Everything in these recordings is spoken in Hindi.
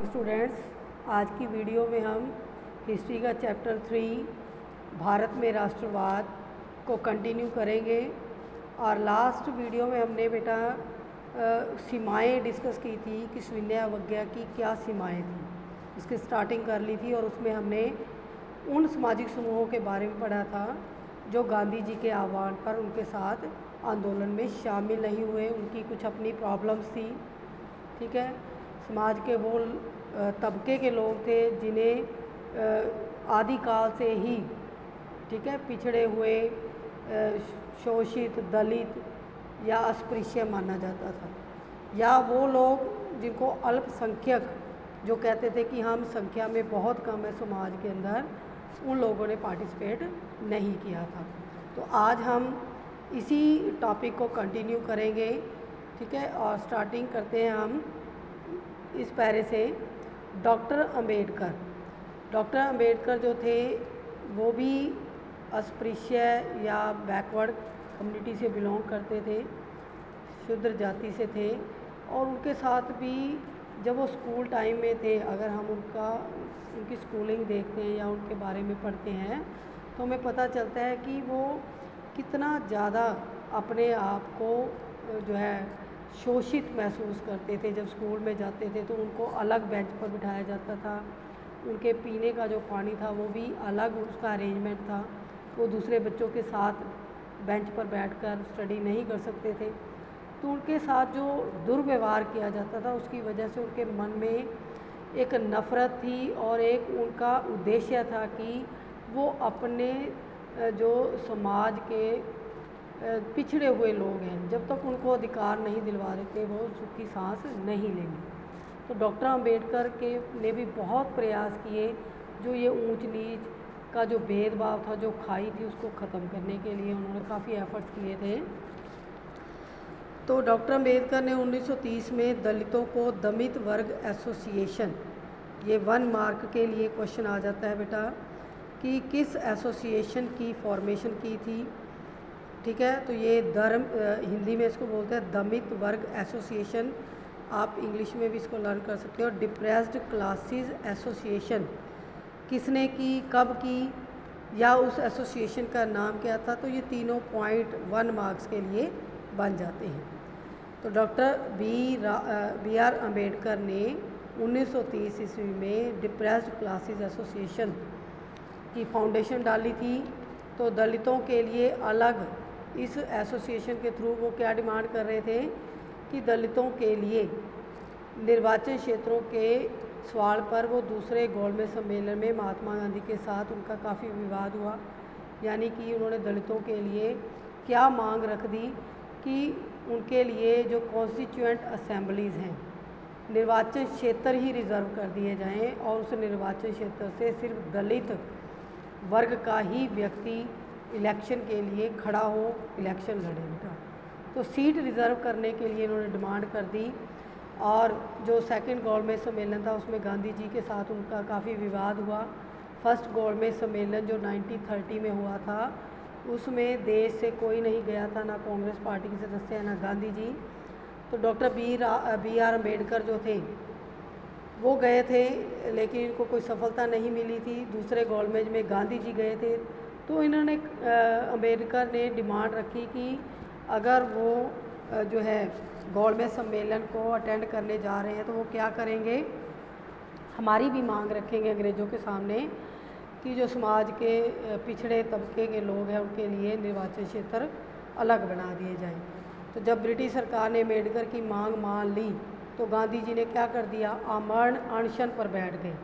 स्टूडेंट्स, आज की वीडियो में हम हिस्ट्री का चैप्टर 3 भारत में राष्ट्रवाद को कंटिन्यू करेंगे। और लास्ट वीडियो में हमने बेटा सीमाएं डिस्कस की थी कि शून्य अवज्ञा की क्या सीमाएं थी, इसकी स्टार्टिंग कर ली थी। और उसमें हमने उन सामाजिक समूहों के बारे में पढ़ा था जो गांधी जी के आह्वान पर उनके साथ आंदोलन में शामिल नहीं हुए, उनकी कुछ अपनी प्रॉब्लम्स थी। ठीक है, समाज के वो तबके के लोग थे जिन्हें आदिकाल से ही, ठीक है, पिछड़े हुए, शोषित, दलित या अस्पृश्य माना जाता था, या वो लोग जिनको अल्पसंख्यक जो कहते थे कि हम संख्या में बहुत कम है समाज के अंदर, उन लोगों ने पार्टिसिपेट नहीं किया था। तो आज हम इसी टॉपिक को कंटिन्यू करेंगे। ठीक है, और स्टार्टिंग करते हैं हम इस पैरे से। डॉक्टर अंबेडकर जो थे वो भी अस्पृश्य या बैकवर्ड कम्युनिटी से बिलोंग करते थे, शूद्र जाति से थे। और उनके साथ भी जब वो स्कूल टाइम में थे, अगर हम उनकी स्कूलिंग देखते हैं या उनके बारे में पढ़ते हैं तो हमें पता चलता है कि वो कितना ज़्यादा अपने आप को जो है शोषित महसूस करते थे। जब स्कूल में जाते थे तो उनको अलग बेंच पर बिठाया जाता था, उनके पीने का जो पानी था वो भी अलग उसका अरेंजमेंट था, वो दूसरे बच्चों के साथ बेंच पर बैठकर स्टडी नहीं कर सकते थे। तो उनके साथ जो दुर्व्यवहार किया जाता था उसकी वजह से उनके मन में एक नफ़रत थी और एक उनका उद्देश्य था कि वो अपने जो समाज के पिछड़े हुए लोग हैं, जब तक उनको अधिकार नहीं दिलवा देते वो सुखी सांस नहीं लेंगे। तो डॉक्टर अंबेडकर के ने भी बहुत प्रयास किए जो ये ऊंच नीच का जो भेदभाव था, जो खाई थी, उसको ख़त्म करने के लिए उन्होंने काफ़ी एफर्ट्स किए थे। तो डॉक्टर अंबेडकर ने 1930 में दलितों को दलित वर्ग एसोसिएशन, ये 1 मार्क के लिए क्वेश्चन आ जाता है बेटा कि किस एसोसिएशन की फॉर्मेशन की थी। ठीक है, तो ये हिंदी में इसको बोलते हैं दलित वर्ग एसोसिएशन, आप इंग्लिश में भी इसको लर्न कर सकते हो। डिप्रेस्ड क्लासेस एसोसिएशन किसने की, कब की, या उस एसोसिएशन का नाम क्या था। तो ये तीनों पॉइंट 1 मार्क्स के लिए बन जाते हैं। तो डॉक्टर बी आर अम्बेडकर ने 1930 ईस्वी में डिप्रेस्ड क्लासेस एसोसिएशन की फाउंडेशन डाली थी। तो दलितों के लिए अलग इस एसोसिएशन के थ्रू वो क्या डिमांड कर रहे थे कि दलितों के लिए निर्वाचन क्षेत्रों के सवाल पर वो दूसरे गोलमेज सम्मेलन में महात्मा गांधी के साथ उनका काफ़ी विवाद हुआ। यानी कि उन्होंने दलितों के लिए क्या मांग रख दी कि उनके लिए जो कॉन्स्टिट्यूएंट असेंबलीज़ हैं, निर्वाचन क्षेत्र ही रिज़र्व कर दिए जाएं और उस निर्वाचन क्षेत्र से सिर्फ दलित वर्ग का ही व्यक्ति इलेक्शन के लिए खड़ा हो, इलेक्शन लड़े बेटा। तो सीट रिज़र्व करने के लिए इन्होंने डिमांड कर दी। और जो सेकंड गोलमेज सम्मेलन था उसमें गांधी जी के साथ उनका काफ़ी विवाद हुआ। फर्स्ट गोलमेज सम्मेलन जो 1930 में हुआ था उसमें देश से कोई नहीं गया था, ना कांग्रेस पार्टी के सदस्य ना गांधी जी। तो डॉक्टर बी आर अम्बेडकर जो थे वो गए थे, लेकिन इनको कोई सफलता नहीं मिली थी। दूसरे गोलमेज में गांधी जी गए थे। तो इन्होंने अम्बेडकर ने डिमांड रखी कि अगर वो जो है गोलमेज सम्मेलन को अटेंड करने जा रहे हैं तो वो क्या करेंगे, हमारी भी मांग रखेंगे अंग्रेज़ों के सामने कि जो समाज के पिछड़े तबके के लोग हैं उनके लिए निर्वाचन क्षेत्र अलग बना दिए जाएं। तो जब ब्रिटिश सरकार ने अम्बेडकर की मांग मान ली तो गांधी जी ने क्या कर दिया, आमरण अनशन पर बैठ गए।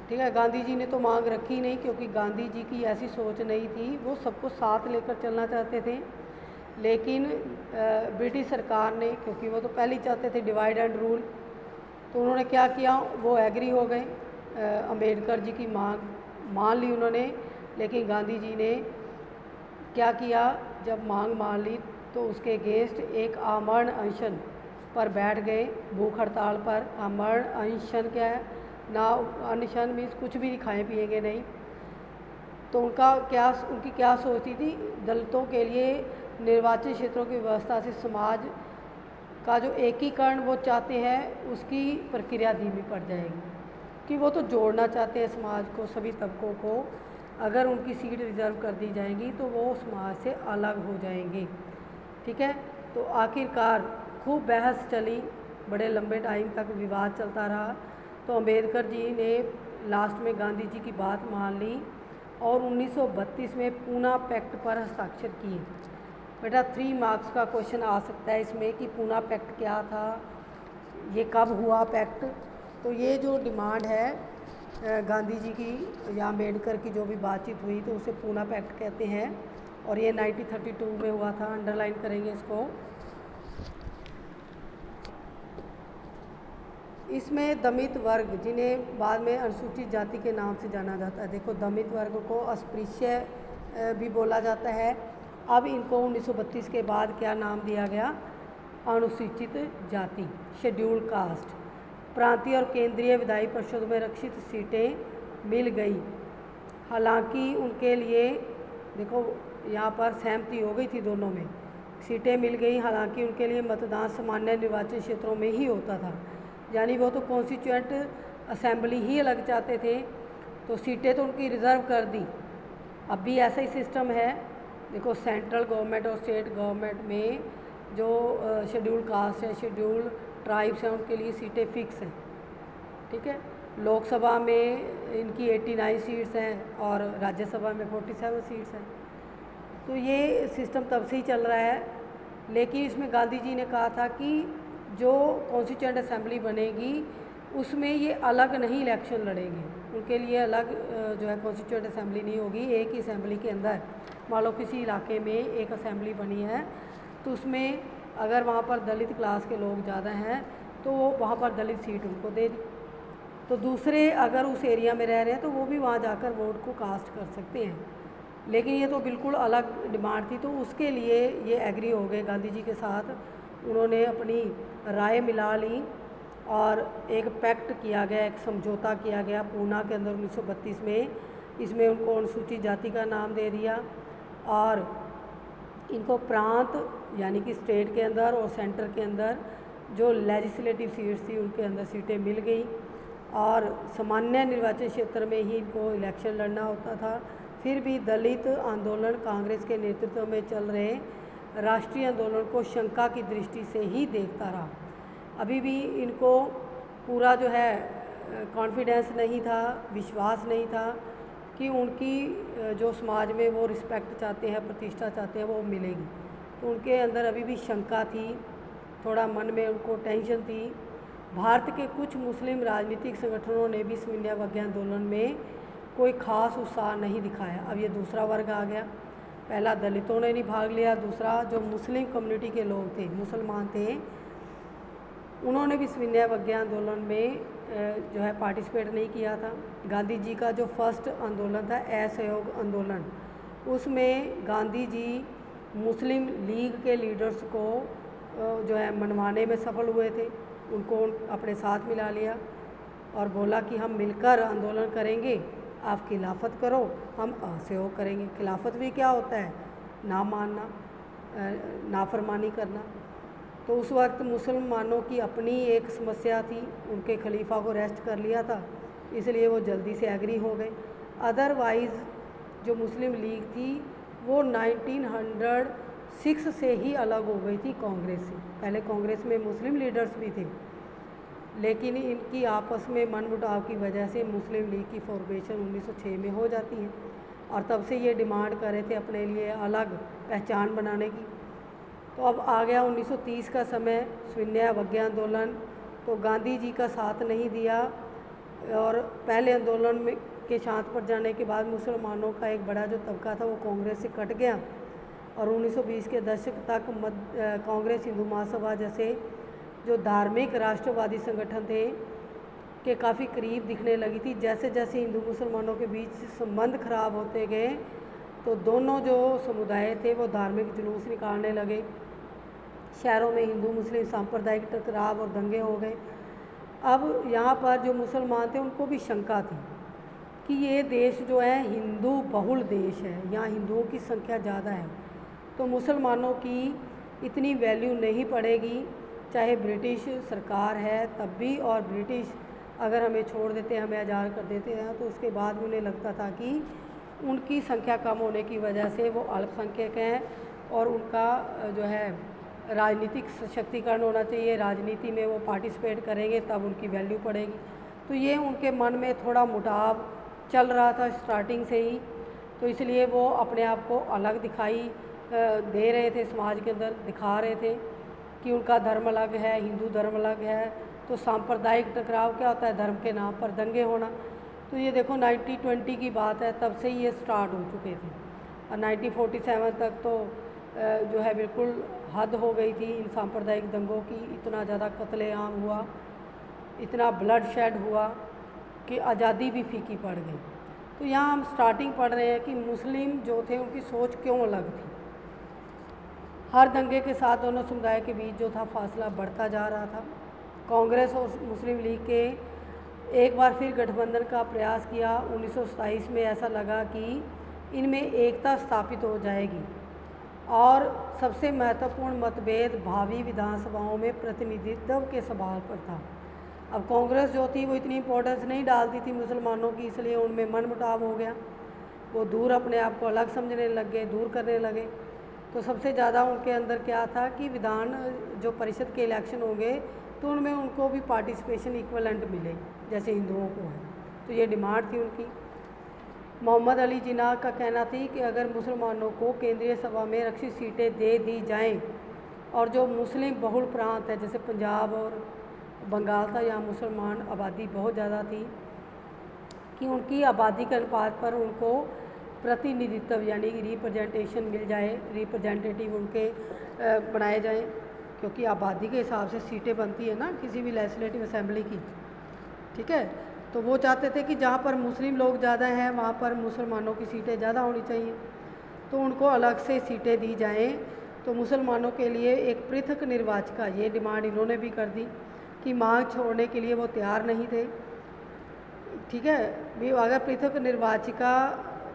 ठीक है, गांधी जी ने तो मांग रखी नहीं, क्योंकि गांधी जी की ऐसी सोच नहीं थी, वो सबको साथ लेकर चलना चाहते थे। लेकिन ब्रिटिश सरकार ने, क्योंकि वो तो पहले ही चाहते थे डिवाइड एंड रूल, तो उन्होंने क्या किया, वो एग्री हो गए, अंबेडकर जी की मांग मान ली उन्होंने। लेकिन गांधी जी ने क्या किया, जब मांग मान ली तो उसके अगेंस्ट एक आमरण अनशन पर बैठ गए, भूख हड़ताल पर। आमरण अनशन क्या है ना, अनशन मीन्स कुछ भी खाएं पिएंगे नहीं। तो उनकी क्या सोचती थी, दलितों के लिए निर्वाचन क्षेत्रों की व्यवस्था से समाज का जो एकीकरण वो चाहते हैं उसकी प्रक्रिया धीमी पड़ जाएगी, कि वो तो जोड़ना चाहते हैं समाज को, सभी तबकों को। अगर उनकी सीट रिज़र्व कर दी जाएगी तो वो समाज से अलग हो जाएंगे। ठीक है, तो आखिरकार खूब बहस चली, बड़े लंबे टाइम तक विवाद चलता रहा। तो अम्बेडकर जी ने लास्ट में गांधी जी की बात मान ली और 1932 में पूना पैक्ट पर हस्ताक्षर किए। बेटा 3 मार्क्स का क्वेश्चन आ सकता है इसमें कि पूना पैक्ट क्या था, ये कब हुआ पैक्ट। तो ये जो डिमांड है गांधी जी की या अम्बेडकर की जो भी बातचीत हुई तो उसे पूना पैक्ट कहते हैं, और ये 1932 में हुआ था। अंडरलाइन करेंगे इसको। इसमें दमित वर्ग, जिन्हें बाद में अनुसूचित जाति के नाम से जाना जाता है, देखो दमित वर्ग को अस्पृश्य भी बोला जाता है। अब इनको 1932 के बाद क्या नाम दिया गया, अनुसूचित जाति, शेड्यूल्ड कास्ट। प्रांतीय और केंद्रीय विधायी परिषद में रक्षित सीटें मिल गई। हालांकि उनके लिए, देखो यहाँ पर सहमति हो गई थी दोनों में, सीटें मिल गई। हालांकि उनके लिए मतदान सामान्य निर्वाचन क्षेत्रों में ही होता था, यानी वो तो कॉन्स्टिट्यूएंट असेंबली ही अलग चाहते थे, तो सीटें तो उनकी रिज़र्व कर दी। अब भी ऐसा ही सिस्टम है। देखो सेंट्रल गवर्नमेंट और स्टेट गवर्नमेंट में जो शेड्यूल्ड कास्ट है, शेड्यूल्ड ट्राइब्स हैं, उनके लिए सीटें फिक्स हैं। ठीक है, लोकसभा में इनकी 89 सीट्स हैं और राज्यसभा में 47 सीट्स हैं। तो ये सिस्टम तब से ही चल रहा है। लेकिन इसमें गांधी जी ने कहा था कि जो कॉन्स्टिट्यूएंट असेंबली बनेगी उसमें ये अलग नहीं इलेक्शन लड़ेंगे, उनके लिए अलग जो है कॉन्स्टिट्यूएंट असेंबली नहीं होगी। एक ही असेंबली के अंदर, मान लो किसी इलाके में एक असेंबली बनी है तो उसमें अगर वहाँ पर दलित क्लास के लोग ज़्यादा हैं तो वो वहाँ पर दलित सीट उनको दे दी, तो दूसरे अगर उस एरिया में रह रहे हैं तो वो भी वहाँ जाकर वोट को कास्ट कर सकते हैं। लेकिन ये तो बिल्कुल अलग डिमांड थी, तो उसके लिए ये एग्री हो गए गांधी जी के साथ। उन्होंने अपनी राय मिला ली और एक पैक्ट किया गया, एक समझौता किया गया पूना के अंदर 1932 में। इसमें उनको अनुसूचित जाति का नाम दे दिया और इनको प्रांत यानी कि स्टेट के अंदर और सेंटर के अंदर जो लेजिस्लेटिव सीट्स थी उनके अंदर सीटें मिल गई, और सामान्य निर्वाचन क्षेत्र में ही इनको इलेक्शन लड़ना होता था। फिर भी दलित आंदोलन कांग्रेस के नेतृत्व में चल रहे राष्ट्रीय आंदोलन को शंका की दृष्टि से ही देखता रहा। अभी भी इनको पूरा जो है कॉन्फिडेंस नहीं था, विश्वास नहीं था कि उनकी जो समाज में वो रिस्पेक्ट चाहते हैं, प्रतिष्ठा चाहते हैं, वो मिलेगी। तो उनके अंदर अभी भी शंका थी, थोड़ा मन में उनको टेंशन थी। भारत के कुछ मुस्लिम राजनीतिक संगठनों ने भी सविनय अवज्ञा आंदोलन में कोई ख़ास उत्साह नहीं दिखाया। अब ये दूसरा वर्ग आ गया, पहला दलितों ने नहीं भाग लिया, दूसरा जो मुस्लिम कम्युनिटी के लोग थे, मुसलमान थे, उन्होंने भी सविनय अवज्ञा आंदोलन में जो है पार्टिसिपेट नहीं किया था। गांधी जी का जो फर्स्ट आंदोलन था असहयोग आंदोलन, उसमें गांधी जी मुस्लिम लीग के लीडर्स को जो है मनवाने में सफल हुए थे। उनको अपने साथ मिला लिया और बोला कि हम मिलकर आंदोलन करेंगे, आप खिलाफत करो, हम असहयोग करेंगे। खिलाफत भी क्या होता है, ना मानना, नाफरमानी करना। तो उस वक्त मुसलमानों की अपनी एक समस्या थी, उनके खलीफा को अरेस्ट कर लिया था, इसलिए वो जल्दी से एग्री हो गए। अदरवाइज़ जो मुस्लिम लीग थी वो 1906 से ही अलग हो गई थी कांग्रेस से। पहले कांग्रेस में मुस्लिम लीडर्स भी थे, लेकिन इनकी आपस में मनमुटाव की वजह से मुस्लिम लीग की फॉर्मेशन 1906 में हो जाती है, और तब से ये डिमांड कर रहे थे अपने लिए अलग पहचान बनाने की। तो अब आ गया 1930 का समय, सविनय अवज्ञा आंदोलन। तो गांधी जी का साथ नहीं दिया और पहले आंदोलन में के शांत पड़ जाने के बाद मुसलमानों का एक बड़ा जो तबका था वो कांग्रेस से कट गया, और 1920 के दशक तक कांग्रेस हिंदू महासभा जैसे जो धार्मिक राष्ट्रवादी संगठन थे के काफ़ी करीब दिखने लगी थी। जैसे जैसे हिंदू मुसलमानों के बीच संबंध खराब होते गए तो दोनों जो समुदाय थे वो धार्मिक जुलूस निकालने लगे, शहरों में हिंदू मुस्लिम सांप्रदायिक टकराव और दंगे हो गए। अब यहाँ पर जो मुसलमान थे उनको भी शंका थी कि ये देश जो है हिंदू बहुल देश है, यहाँ हिंदुओं की संख्या ज़्यादा है, तो मुसलमानों की इतनी वैल्यू नहीं पड़ेगी, चाहे ब्रिटिश सरकार है तब भी, और ब्रिटिश अगर हमें छोड़ देते हैं, हमें आज़ाद कर देते हैं, तो उसके बाद भी उन्हें लगता था कि उनकी संख्या कम होने की वजह से वो अल्पसंख्यक हैं और उनका जो है राजनीतिक सशक्तिकरण होना चाहिए, राजनीति में वो पार्टिसिपेट करेंगे तब उनकी वैल्यू पड़ेगी। तो ये उनके मन में थोड़ा मुटाव चल रहा था स्टार्टिंग से ही, तो इसलिए वो अपने आप को अलग दिखाई दे रहे थे, समाज के अंदर दिखा रहे थे कि उनका धर्म अलग है, हिंदू धर्म अलग है। तो सांप्रदायिक टकराव क्या होता है, धर्म के नाम पर दंगे होना। तो ये देखो 1920 की बात है, तब से ही ये स्टार्ट हो चुके थे और 1947 तक तो जो है बिल्कुल हद हो गई थी इन सांप्रदायिक दंगों की। इतना ज़्यादा कत्लेआम हुआ, इतना ब्लड शेड हुआ कि आज़ादी भी फीकी पड़ गई। तो यहाँ हम स्टार्टिंग पढ़ रहे हैं कि मुस्लिम जो थे उनकी सोच क्यों अलग थी। हर दंगे के साथ दोनों समुदाय के बीच जो था फासला बढ़ता जा रहा था। कांग्रेस और मुस्लिम लीग के एक बार फिर गठबंधन का प्रयास किया। 1927 में ऐसा लगा कि इनमें एकता स्थापित हो जाएगी और सबसे महत्वपूर्ण मतभेद भावी विधानसभाओं में प्रतिनिधित्व के सवाल पर था। अब कांग्रेस जो थी वो इतनी इम्पोर्टेंस नहीं डालती थी मुसलमानों की, इसलिए उनमें मनमुटाव हो गया। वो दूर अपने आप को अलग समझने लग गए, दूर करने लगे। तो सबसे ज़्यादा उनके अंदर क्या था कि विधान जो परिषद के इलेक्शन होंगे तो उनमें उनको भी पार्टिसिपेशन इक्वलेंट मिले जैसे हिंदुओं को है। तो ये डिमांड थी उनकी। मोहम्मद अली जिन्ना का कहना थी कि अगर मुसलमानों को केंद्रीय सभा में रक्षित सीटें दे दी जाएं और जो मुस्लिम बहुल प्रांत है जैसे पंजाब और बंगाल था, यहाँ मुसलमान आबादी बहुत ज़्यादा थी, कि उनकी आबादी के अनुपात पर उनको प्रतिनिधित्व यानी कि रिप्रेजेंटेशन मिल जाए, रिप्रेजेंटेटिव उनके बनाए जाएं, क्योंकि आबादी के हिसाब से सीटें बनती है ना किसी भी लेजिस्लेटिव असेंबली की। ठीक है, तो वो चाहते थे कि जहाँ पर मुस्लिम लोग ज़्यादा हैं वहाँ पर मुसलमानों की सीटें ज़्यादा होनी चाहिए, तो उनको अलग से सीटें दी जाएं। तो मुसलमानों के लिए एक पृथक निर्वाचिका, ये डिमांड इन्होंने भी कर दी कि मांग छोड़ने के लिए वो तैयार नहीं थे। ठीक है, भी अगर पृथक निर्वाचिका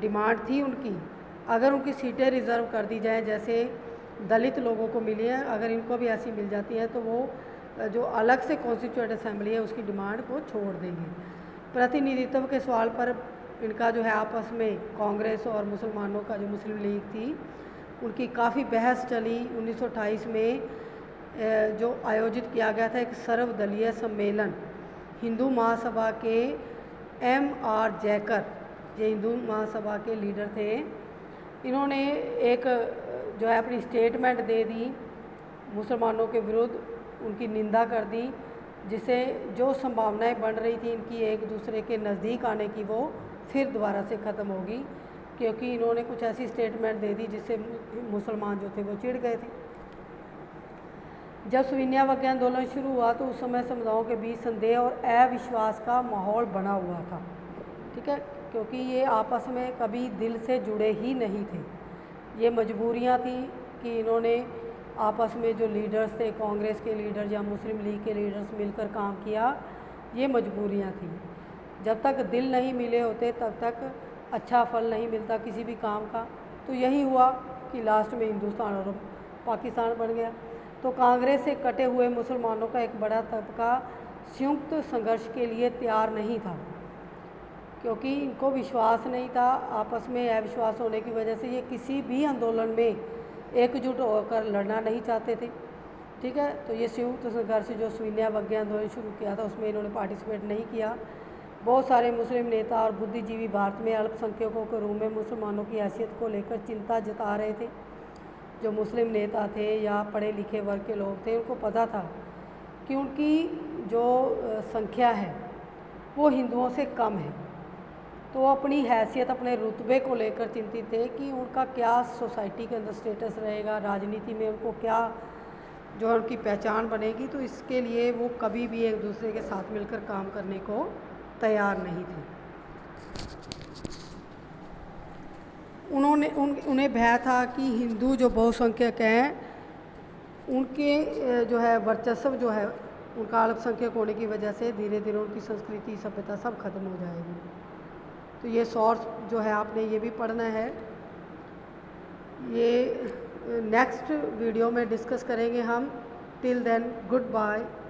डिमांड थी उनकी, अगर उनकी सीटें रिज़र्व कर दी जाएँ जैसे दलित लोगों को मिली हैं, अगर इनको भी ऐसी मिल जाती हैं तो वो जो अलग से कॉन्स्टिट्यूएंट असेंबली है उसकी डिमांड को छोड़ देंगे। प्रतिनिधित्व के सवाल पर इनका जो है आपस में कांग्रेस और मुसलमानों का जो मुस्लिम लीग थी उनकी काफ़ी बहस चली। 1928 में जो आयोजित किया गया था एक सर्वदलीय सम्मेलन, हिंदू महासभा के M.R. जयकर, ये हिंदू महासभा के लीडर थे, इन्होंने एक जो है अपनी स्टेटमेंट दे दी, मुसलमानों के विरुद्ध उनकी निंदा कर दी, जिससे जो संभावनाएं बन रही थी इनकी एक दूसरे के नज़दीक आने की वो फिर दोबारा से ख़त्म होगी, क्योंकि इन्होंने कुछ ऐसी स्टेटमेंट दे दी जिससे मुसलमान जो थे वो चिढ़ गए थे। जब सविनयावज्ञा आंदोलन शुरू हुआ तो उस समय समुदायों के बीच संदेह और अविश्वास का माहौल बना हुआ था। ठीक है, क्योंकि ये आपस में कभी दिल से जुड़े ही नहीं थे, ये मजबूरियां थी कि इन्होंने आपस में जो लीडर्स थे, कांग्रेस के लीडर या मुस्लिम लीग के लीडर्स मिलकर काम किया, ये मजबूरियां थी। जब तक दिल नहीं मिले होते तब तक अच्छा फल नहीं मिलता किसी भी काम का। तो यही हुआ कि लास्ट में हिंदुस्तान और पाकिस्तान बन गया। तो कांग्रेस से कटे हुए मुसलमानों का एक बड़ा तबका संयुक्त संघर्ष के लिए तैयार नहीं था, क्योंकि इनको विश्वास नहीं था, आपस में अविश्वास होने की वजह से ये किसी भी आंदोलन में एकजुट होकर लड़ना नहीं चाहते थे। ठीक है, तो ये संयुक्त संघर्ष जो सविनयावज्ञा आंदोलन शुरू किया था उसमें इन्होंने पार्टिसिपेट नहीं किया। बहुत सारे मुस्लिम नेता और बुद्धिजीवी भारत में अल्पसंख्यकों के रूप में मुसलमानों की हैसियत को लेकर चिंता जता रहे थे। जो मुस्लिम नेता थे या पढ़े लिखे वर्ग के लोग थे, उनको पता था कि उनकी जो संख्या है वो हिंदुओं से कम है, तो वो अपनी हैसियत, अपने रुतबे को लेकर चिंतित थे कि उनका क्या सोसाइटी के अंदर स्टेटस रहेगा, राजनीति में उनको क्या जो है उनकी पहचान बनेगी। तो इसके लिए वो कभी भी एक दूसरे के साथ मिलकर काम करने को तैयार नहीं थे। उन्हें भय था कि हिंदू जो बहुसंख्यक हैं उनके जो है वर्चस्व जो है उनका अल्पसंख्यक होने की वजह से धीरे धीरे उनकी संस्कृति सभ्यता सब खत्म हो जाएगी। तो ये सोर्स जो है आपने ये भी पढ़ना है, ये नेक्स्ट वीडियो में डिस्कस करेंगे हम Till then, goodbye.